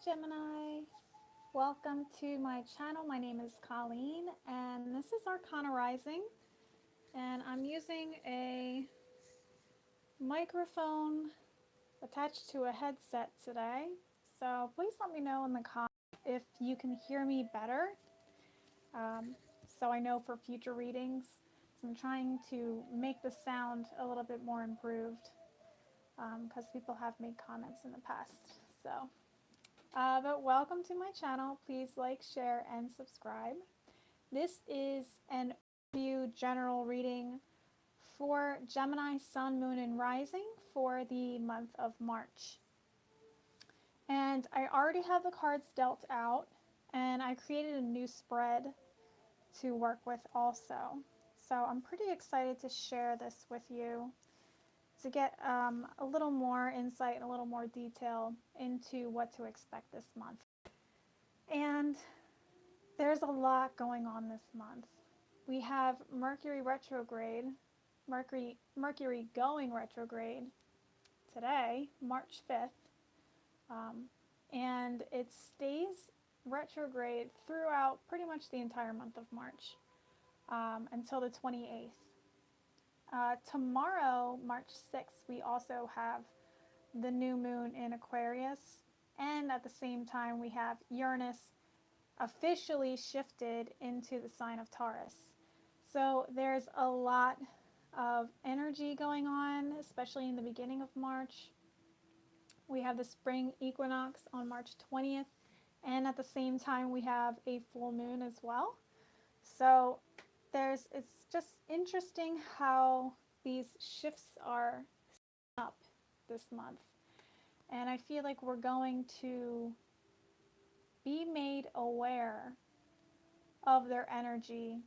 Gemini. Welcome to my channel. My name is Colleen and this is Arcana Rising, and I'm using a microphone attached to a headset today. So please let me know in the comments if you can hear me better, so I know for future readings. So I'm trying to make the sound a little bit more improved because people have made comments in the past. But welcome to my channel. Please like, share, and subscribe. This is an overview general reading for Gemini, Sun, Moon, and Rising for the month of March. And I already have the cards dealt out, and I created a new spread to work with also. So I'm pretty excited to share this with you to get a little more insight and a little more detail into what to expect this month. And there's a lot going on this month. We have Mercury retrograde, Mercury going retrograde today, March 5th, and it stays retrograde throughout pretty much the entire month of March until the 28th. Tomorrow, March 6th, we also have the new moon in Aquarius, and at the same time we have Uranus officially shifted into the sign of Taurus. So there's a lot of energy going on, especially in the beginning of March. We have the spring equinox on March 20th, and at the same time we have a full moon as well. So it's just interesting how these shifts are up this month. And I feel like we're going to be made aware of their energy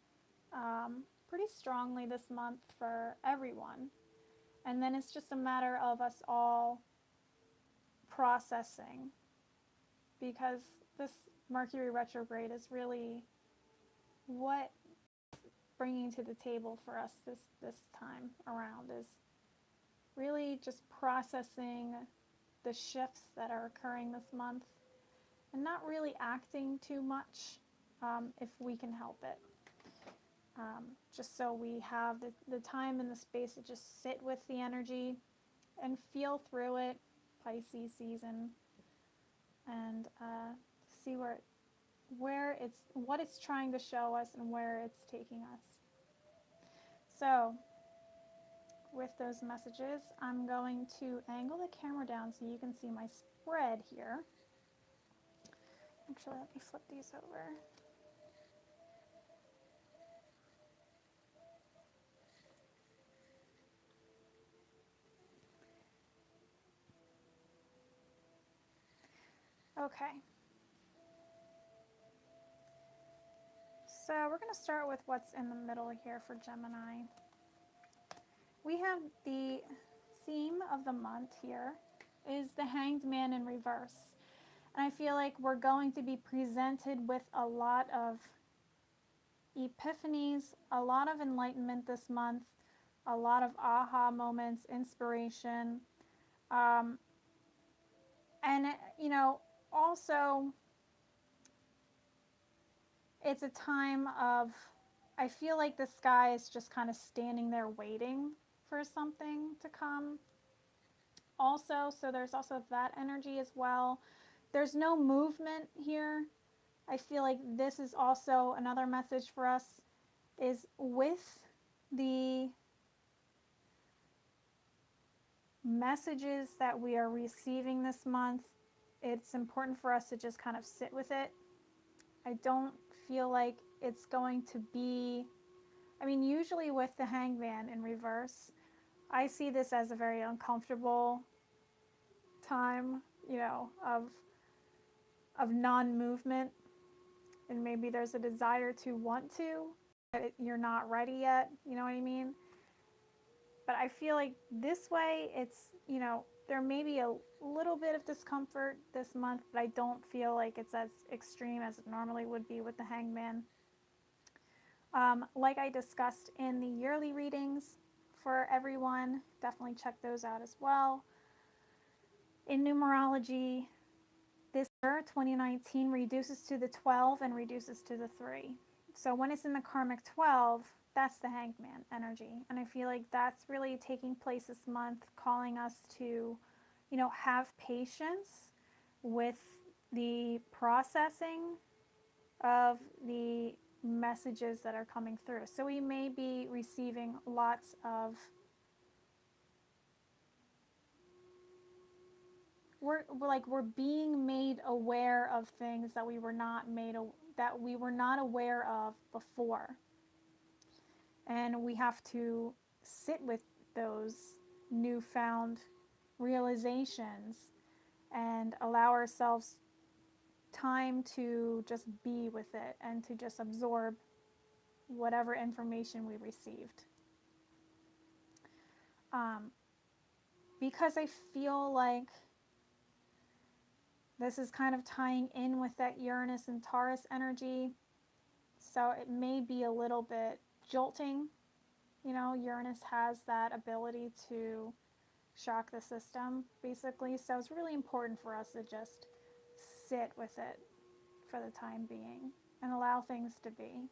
pretty strongly this month for everyone. And then it's just a matter of us all processing, because this Mercury retrograde is really what bringing to the table for us this time around, is really just processing the shifts that are occurring this month and not really acting too much if we can help it. Just so we have the time and the space to just sit with the energy and feel through it, Pisces season, and see what it's trying to show us and where it's taking us. So with those messages, I'm going to angle the camera down so you can see my spread here. Actually, let me flip these over. Okay. So we're going to start with what's in the middle here for Gemini. We have the theme of the month here is the Hanged Man in reverse. And I feel like we're going to be presented with a lot of epiphanies, a lot of enlightenment this month, a lot of aha moments, inspiration. And, also it's a time of, I feel like the sky is just kind of standing there waiting for something to come. Also, so there's also that energy as well. There's no movement here. I feel like this is also another message for us, is with the messages that we are receiving this month, it's important for us to just kind of sit with it. I don't feel like it's going to be, usually with the Hangman in reverse, I see this as a very uncomfortable time, of non-movement, and maybe there's a desire to want to, but you're not ready yet, you know what I mean? But I feel like this way, it's, there may be a little bit of discomfort this month, but I don't feel like it's as extreme as it normally would be with the Hangman. Like I discussed in the yearly readings for everyone, definitely check those out as well. In numerology, this year, 2019, reduces to the 12 and reduces to the 3. So when it's in the karmic 12, that's the hangman energy. And I feel like that's really taking place this month, calling us to, have patience with the processing of the messages that are coming through. So we may be receiving lots of we're being made aware of things that we were not aware of before. And we have to sit with those newfound realizations and allow ourselves time to just be with it and to just absorb whatever information we received. Because I feel like this is kind of tying in with that Uranus and Taurus energy, so it may be a little bit jolting. Uranus has that ability to shock the system, basically, so it's really important for us to just sit with it for the time being and allow things to be.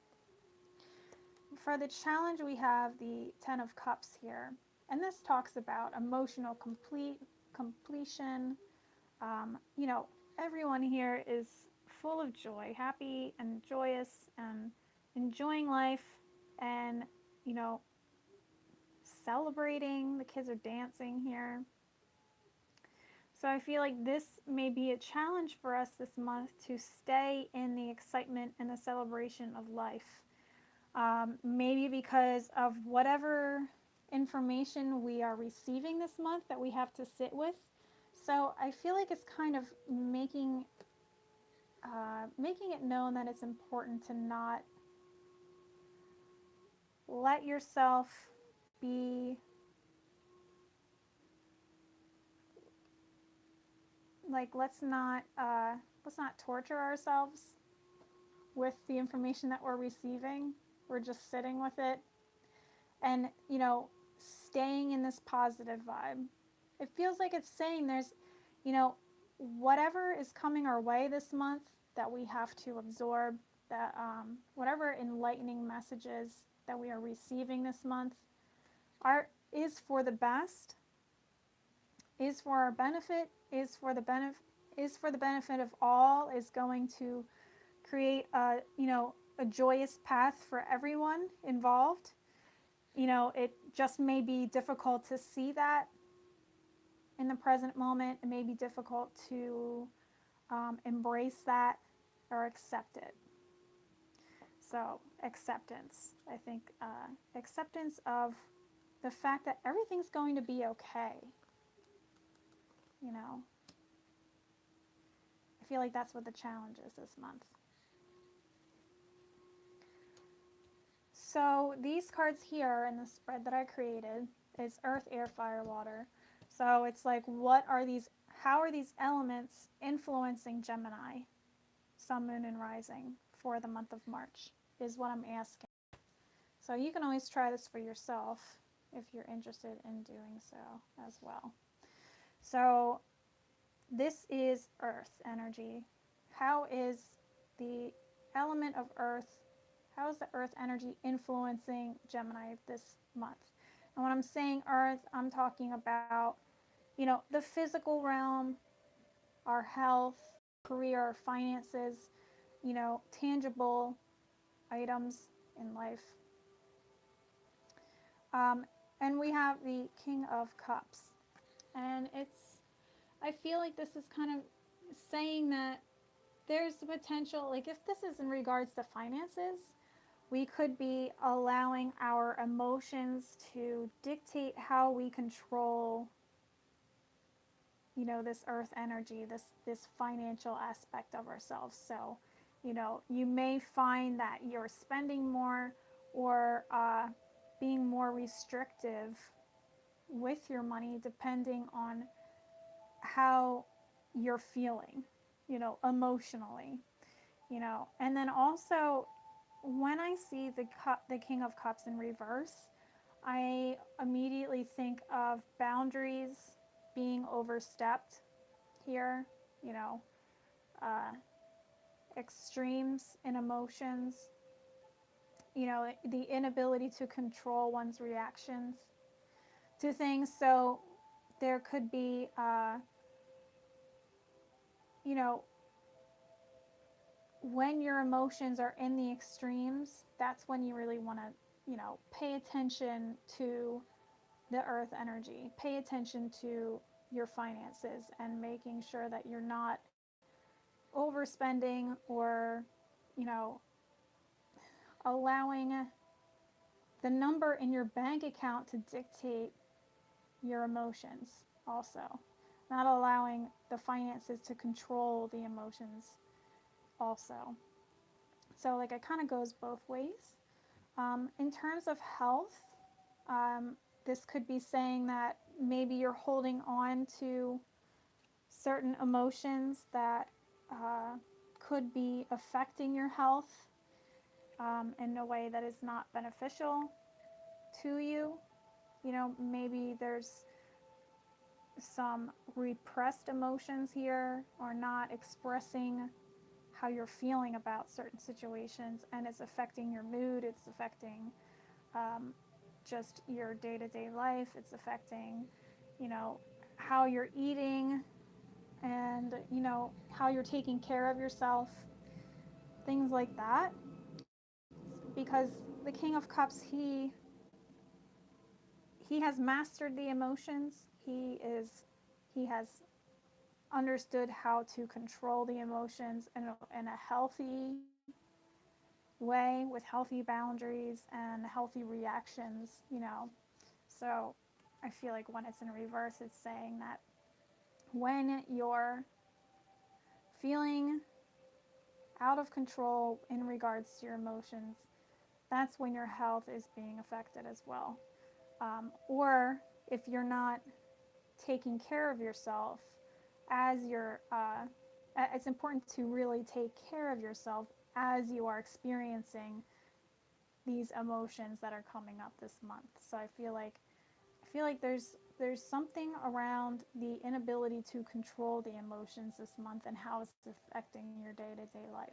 For the challenge, we have the Ten of Cups here, and this talks about emotional completion. Everyone here is full of joy, happy and joyous and enjoying life and, celebrating. The kids are dancing here. So I feel like this may be a challenge for us this month to stay in the excitement and the celebration of life. Maybe because of whatever information we are receiving this month that we have to sit with. So I feel like it's kind of making it known that it's important to not let yourself be like, let's not torture ourselves with the information that we're receiving. We're just sitting with it and, staying in this positive vibe. It feels like it's saying there's, whatever is coming our way this month that we have to absorb, that whatever enlightening messages that we are receiving this month is for the best, is for our benefit, is for the benefit of all, is going to create a joyous path for everyone involved. It just may be difficult to see that in the present moment. It may be difficult to embrace that or accept it. So acceptance, I think, acceptance of the fact that everything's going to be okay. I feel like that's what the challenge is this month. So these cards here in the spread that I created is Earth, Air, Fire, Water. So it's like, how are these elements influencing Gemini, Sun, Moon, and Rising for the month of March is what I'm asking. So you can always try this for yourself if you're interested in doing so as well. So this is Earth energy. How is the element of Earth, how is the Earth energy influencing Gemini this month? And when I'm saying Earth, I'm talking about, the physical realm, our health, career, our finances, tangible items in life. And we have the King of Cups. And I feel like this is kind of saying that there's the potential, like if this is in regards to finances, we could be allowing our emotions to dictate how we control, this earth energy, this financial aspect of ourselves. So, you may find that you're spending more or being more restrictive with your money depending on how you're feeling, emotionally, and then also when I see the King of Cups in reverse, I immediately think of boundaries being overstepped here, uh, extremes in emotions, the inability to control one's reactions to things. So there could be, you know, when your emotions are in the extremes, that's when you really want to, pay attention to the earth energy, pay attention to your finances, and making sure that you're not overspending or, you know, allowing the number in your bank account to dictate your emotions also. Not allowing the finances to control the emotions also. So, like, it kind of goes both ways. In terms of health, this could be saying that maybe you're holding on to certain emotions that could be affecting your health in a way that is not beneficial to you. Maybe there's some repressed emotions here, or not expressing how you're feeling about certain situations, and it's affecting your mood, it's affecting just your day-to-day life, it's affecting, how you're eating, and, how you're taking care of yourself, things like that. Because the King of Cups, he has mastered the emotions. He has understood how to control the emotions in a healthy way, with healthy boundaries and healthy reactions. So I feel like when it's in reverse, it's saying that when you're feeling out of control in regards to your emotions, that's when your health is being affected as well. Or if you're not taking care of yourself as you're, it's important to really take care of yourself as you are experiencing these emotions that are coming up this month. So I feel like there's something around the inability to control the emotions this month, and how it's affecting your day-to-day life.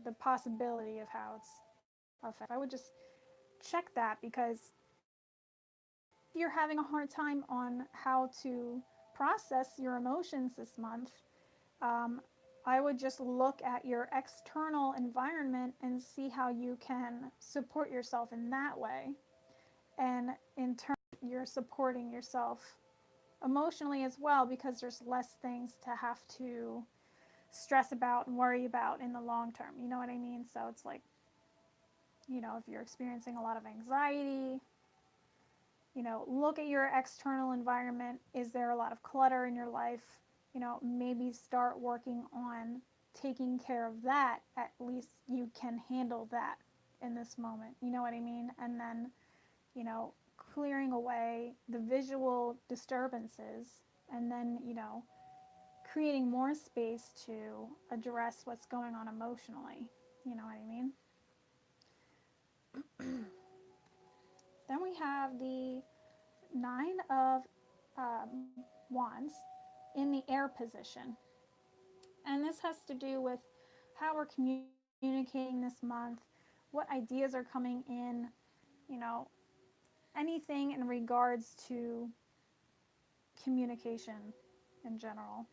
The possibility of how it's affected. I would just check that, because if you're having a hard time on how to process your emotions this month, um, I would just look at your external environment and see how you can support yourself in that way. And in turn, you're supporting yourself emotionally as well, because there's less things to have to stress about and worry about in the long term. You know what I mean? So it's like, if you're experiencing a lot of anxiety, look at your external environment. Is there a lot of clutter in your life? Maybe start working on taking care of that. At least you can handle that in this moment. You know what I mean? And then, clearing away the visual disturbances, and then, creating more space to address what's going on emotionally. You know what I mean? Then we have the Nine of Wands in the air position. And this has to do with how we're communicating this month, what ideas are coming in, you know, anything in regards to communication in general,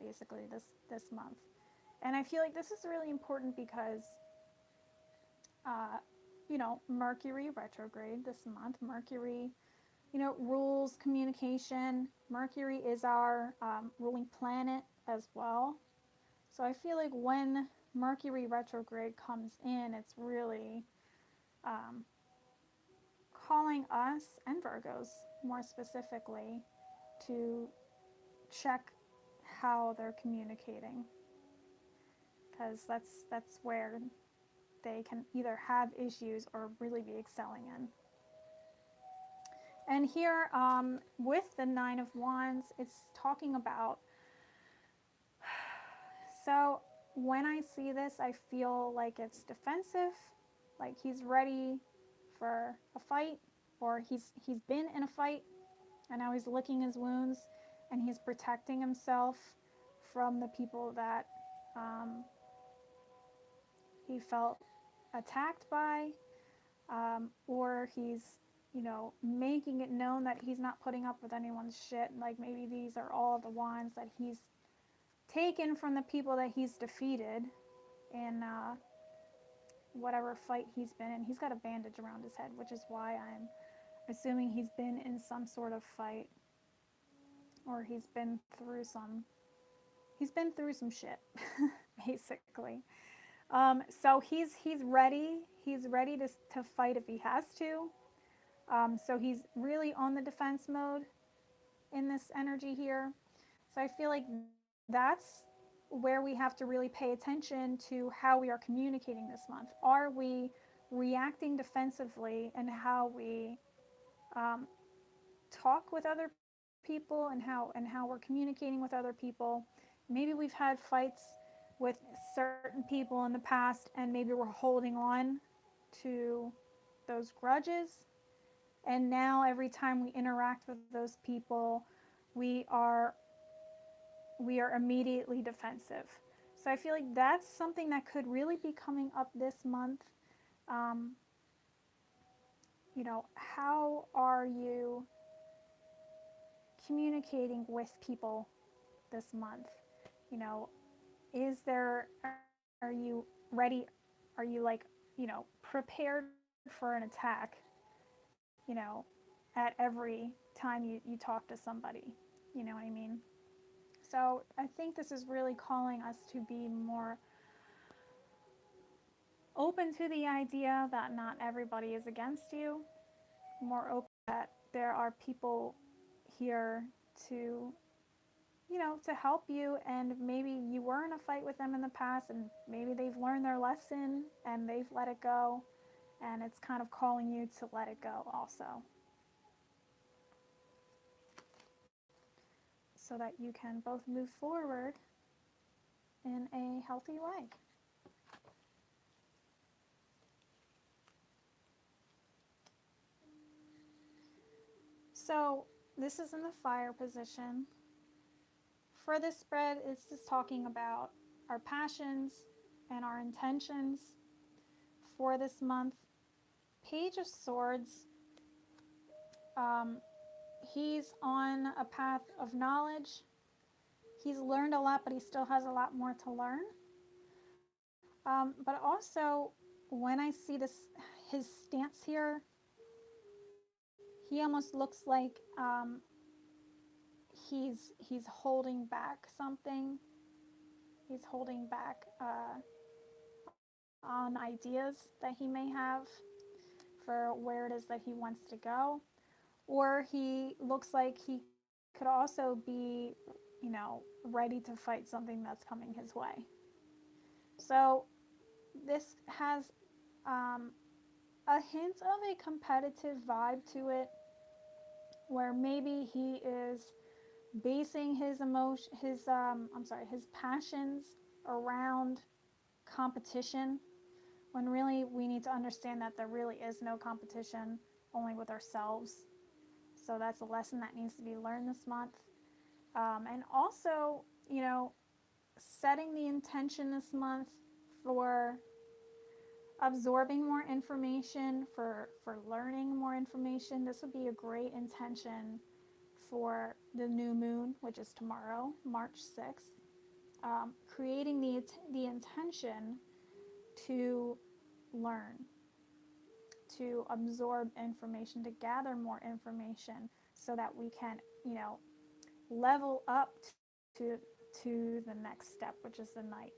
basically this month. And I feel like this is really important because, uh, Mercury retrograde this month. Mercury, rules communication. Mercury is our ruling planet as well. So I feel like when Mercury retrograde comes in, it's really um, calling us, and Virgos more specifically, to check how they're communicating, because that's where they can either have issues or really be excelling in. And here, with the Nine of Wands, it's talking about, so when I see this, I feel like it's defensive, like he's ready for a fight. or he's been in a fight and now he's licking his wounds and he's protecting himself from the people that he felt attacked by, or he's, you know, making it known that he's not putting up with anyone's shit. Like maybe these are all the wands that he's taken from the people that he's defeated in whatever fight he's been in. He's got a bandage around his head, which is why I'm assuming he's been in some sort of fight, or he's been through some shit, basically. So he's ready. He's ready to fight if he has to. So he's really on the defense mode in this energy here. So I feel like that's where we have to really pay attention to how we are communicating this month. Are we reacting defensively in how we talk with other people and how we're communicating with other people? Maybe we've had fights with certain people in the past, and maybe we're holding on to those grudges. And now every time we interact with those people, we are immediately defensive. So I feel like that's something that could really be coming up this month. You know, how are you communicating with people this month? You know, are you ready? Are you like, you know, prepared for an attack, you know, at every time you talk to somebody? You know what I mean? So I think this is really calling us to be more open to the idea that not everybody is against you, more open that there are people here to, you know, to help you, and maybe you were in a fight with them in the past and maybe they've learned their lesson and they've let it go, and it's kind of calling you to let it go also, so that you can both move forward in a healthy way. So this is in the fire position. For this spread, it's just talking about our passions and our intentions for this month. Page of Swords, he's on a path of knowledge. He's learned a lot, but he still has a lot more to learn. But also, when I see his stance here, he almost looks like he's holding back something. He's holding back on ideas that he may have for where it is that he wants to go. Or he looks like he could also be, you know, ready to fight something that's coming his way. So this has a hint of a competitive vibe to it, where maybe he is basing his his passions around competition, when really we need to understand that there really is no competition, only with ourselves. So that's a lesson that needs to be learned this month. And also, you know, setting the intention this month for absorbing more information, for learning more information. This would be a great intention for the new moon, which is tomorrow, March 6th. Creating the intention to learn, to absorb information, to gather more information, so that we can, you know, level up to the next step, which is the night.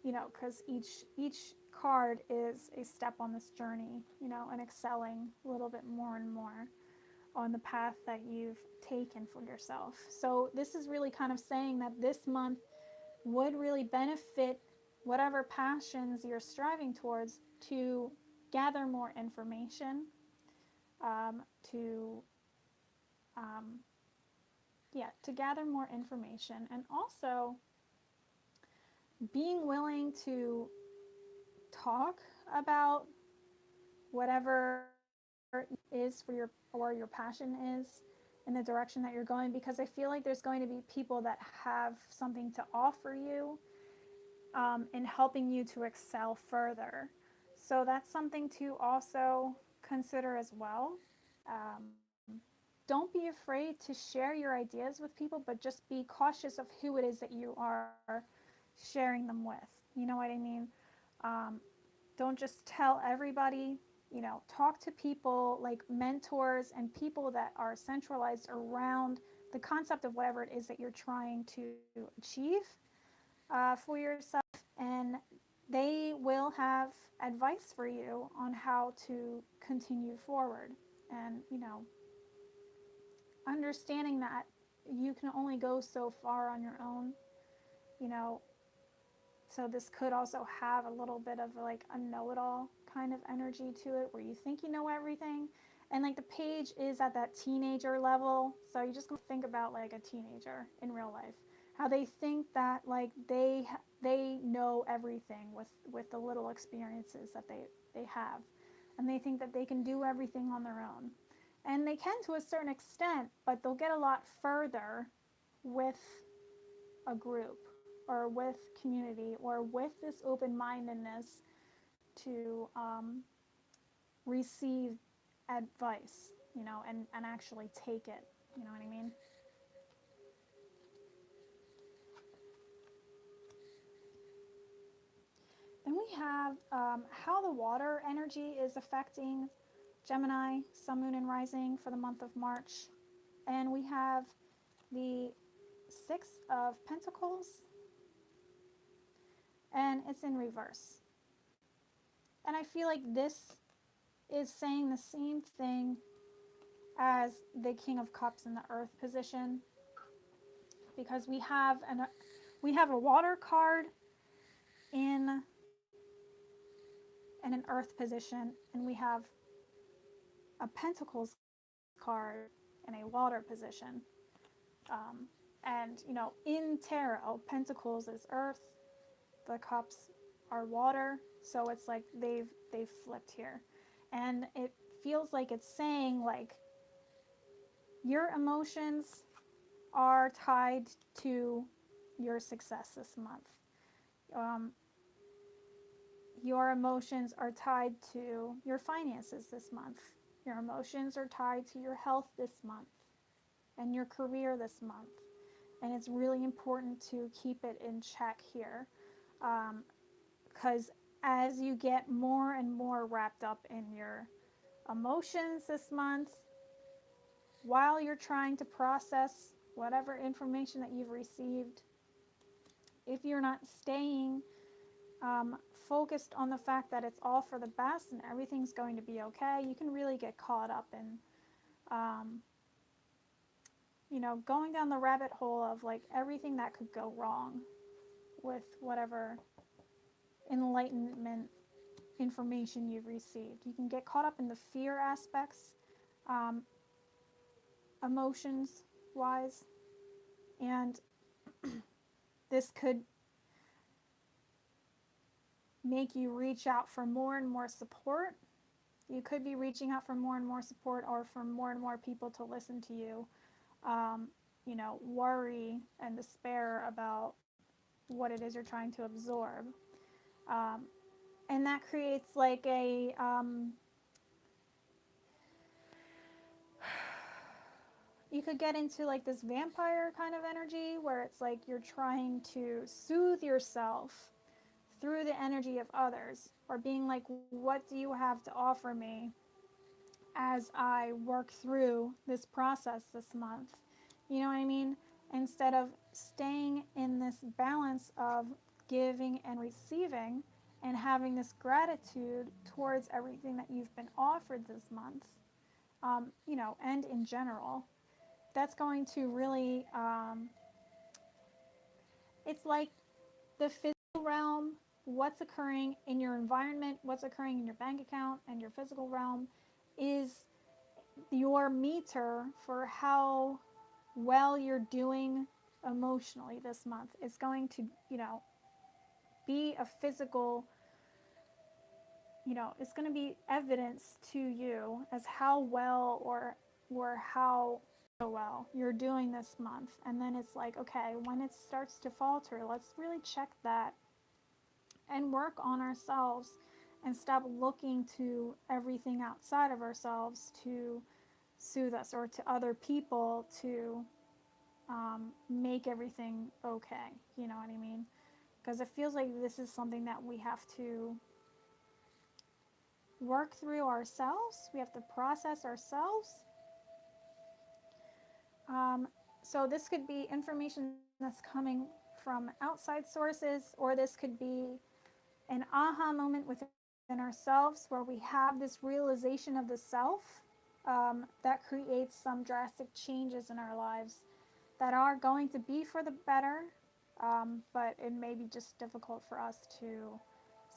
You know, because each card is a step on this journey, you know, and excelling a little bit more and more on the path that you've taken for yourself. So this is really kind of saying that this month would really benefit whatever passions you're striving towards, to gather more information, to gather more information, and also being willing to talk about whatever is for your, or your passion is in the direction that you're going, because I feel like there's going to be people that have something to offer you in helping you to excel further. So that's something to also consider as well. Don't be afraid to share your ideas with people, but just be cautious of who it is that you are sharing them with. You know what I mean? Um, don't just tell everybody. Talk to people like mentors and people that are centralized around the concept of whatever it is that you're trying to achieve for yourself, and they will have advice for you on how to continue forward. And understanding that you can only go so far on your own, you know, so this could also have a little bit of like a know-it-all kind of energy to it, where you think you know everything, and like the page is at that teenager level, so you just think about like a teenager in real life, how they think that like they know everything with the little experiences that they have, and they think that they can do everything on their own, and they can to a certain extent, but they'll get a lot further with a group or with community or with this open-mindedness to receive advice, and actually take it. You know what I mean? Then we have how the water energy is affecting Gemini, Sun, Moon, and Rising for the month of March. And we have the Six of Pentacles, and it's in reverse. And I feel like this is saying the same thing as the King of Cups in the Earth position, because we have a water card in an Earth position, and we have a Pentacles card in a water position. And in tarot, Pentacles is Earth, the Cups are water, so it's like they've flipped here, and it feels like it's saying like your emotions are tied to your success this month. Um, your emotions are tied to your finances this month. Your emotions are tied to your health this month and your career this month. And it's really important to keep it in check here, because as you get more and more wrapped up in your emotions this month, while you're trying to process whatever information that you've received, if you're not staying focused on the fact that it's all for the best and everything's going to be okay, you can really get caught up in, going down the rabbit hole of like everything that could go wrong with whatever enlightenment information you've received. You can get caught up in the fear aspects, emotions wise, and this could make you reach out for more and more support. You could be reaching out for more and more support, or for more and more people to listen to you, worry and despair about what it is you're trying to absorb. Um, and that creates like you could get into like this vampire kind of energy, where it's like you're trying to soothe yourself through the energy of others, or being like, what do you have to offer me as I work through this process this month? You know what I mean? Instead of staying in this balance of giving and receiving, and having this gratitude towards everything that you've been offered this month, and in general, that's going to really, it's like the physical realm, what's occurring in your environment, what's occurring in your bank account, and your physical realm is your meter for how well you're doing emotionally this month. It's going to, be a physical it's going to be evidence to you as how well or how so well you're doing this month. And then it's like, okay, when it starts to falter, let's really check that and work on ourselves and stop looking to everything outside of ourselves to soothe us or to other people to make everything okay. You know what I mean? Because it feels like this is something that we have to work through ourselves. We have to process ourselves. Um, so this could be information that's coming from outside sources, or this could be an aha moment within ourselves where we have this realization of the self that creates some drastic changes in our lives that are going to be for the better, but it may be just difficult for us to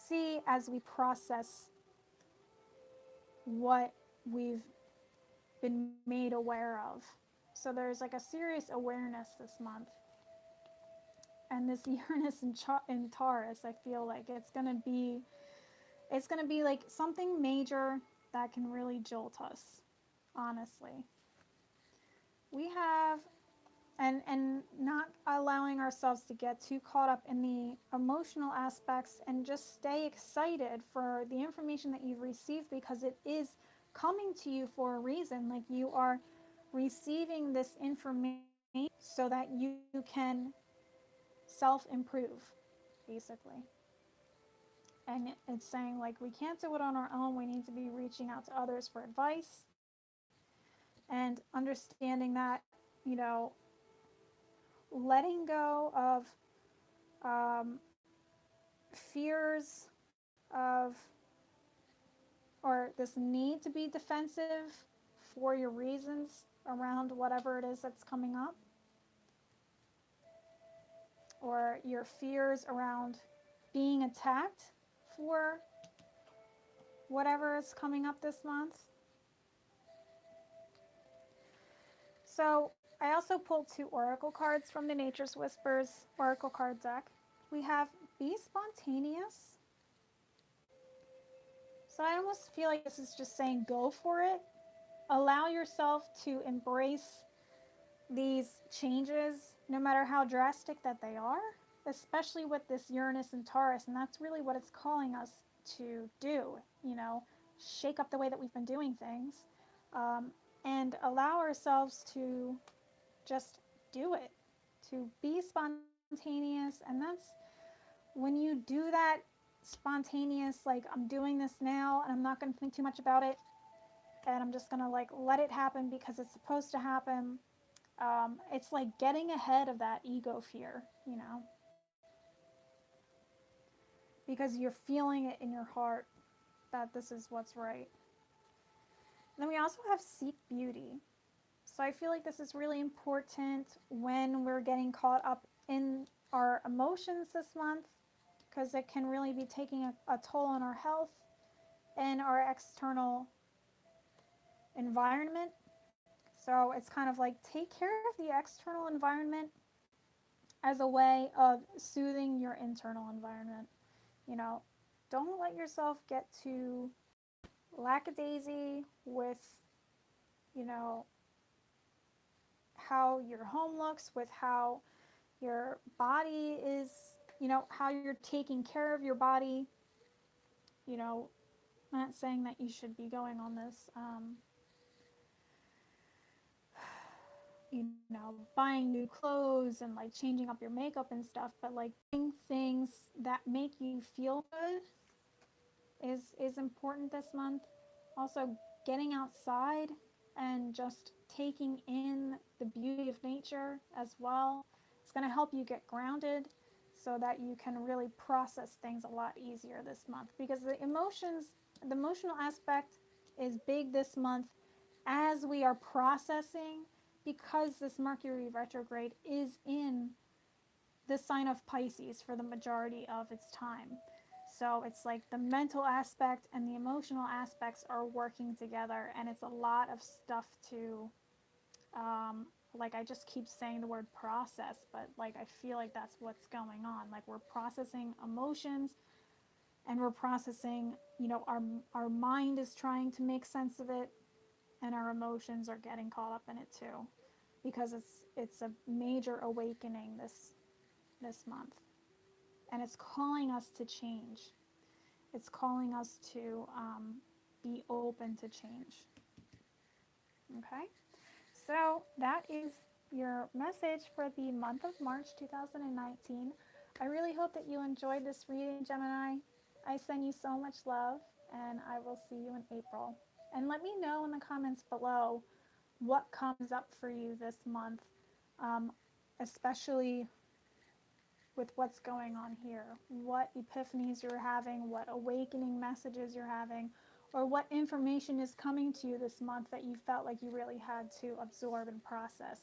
see as we process what we've been made aware of. So there's like a serious awareness this month. And this Uranus in Taurus, I feel like it's gonna be like something major that can really jolt us. Honestly, we have and not allowing ourselves to get too caught up in the emotional aspects and just stay excited for the information that you've received because it is coming to you for a reason. Like you are receiving this information so that you can self improve, basically. And it's saying, like, we can't do it on our own. We need to be reaching out to others for advice and understanding that, letting go of fears of or this need to be defensive for your reasons around whatever it is that's coming up, or your fears around being attacked for whatever is coming up this month. So I also pulled 2 oracle cards from the Nature's Whispers oracle card deck. We have be spontaneous. So I almost feel like this is just saying go for it. Allow yourself to embrace these changes, no matter how drastic that they are, especially with this Uranus and Taurus. And that's really what it's calling us to do, shake up the way that we've been doing things, um, and allow ourselves to just do it, to be spontaneous. And that's when you do that spontaneous, like, I'm doing this now and I'm not going to think too much about it and I'm just going to like let it happen because it's supposed to happen. It's like getting ahead of that ego fear, because you're feeling it in your heart that this is what's right. And then we also have seek beauty. So I feel like this is really important when we're getting caught up in our emotions this month, because it can really be taking a toll on our health and our external environment. So it's kind of like take care of the external environment as a way of soothing your internal environment. You know, don't let yourself get too lackadaisy with, you know, how your home looks, with how your body is, how you're taking care of your body. You know, I'm not saying that you should be going on this, buying new clothes and like changing up your makeup and stuff, but like doing things that make you feel good is important this month. Also, getting outside and just taking in the beauty of nature as well. It's going to help you get grounded so that you can really process things a lot easier this month, because the emotional aspect is big this month as we are processing, because this Mercury retrograde is in the sign of Pisces for the majority of its time. So it's like the mental aspect and the emotional aspects are working together, and it's a lot of stuff to, like, I just keep saying the word process, but like I feel like that's what's going on. Like, we're processing emotions and we're processing, our mind is trying to make sense of it, and our emotions are getting caught up in it too, because it's a major awakening this month, and it's calling us to change. It's calling us to be open to change. Okay, so that is your message for the month of March 2019. I really hope that you enjoyed this reading, Gemini. I send you so much love, and I will see you in April. And let me know in the comments below what comes up for you this month, um, especially with what's going on here. What epiphanies you're having, what awakening messages you're having, or what information is coming to you this month that you felt like you really had to absorb and process.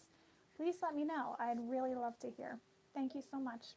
Please let me know. I'd really love to hear. Thank you so much.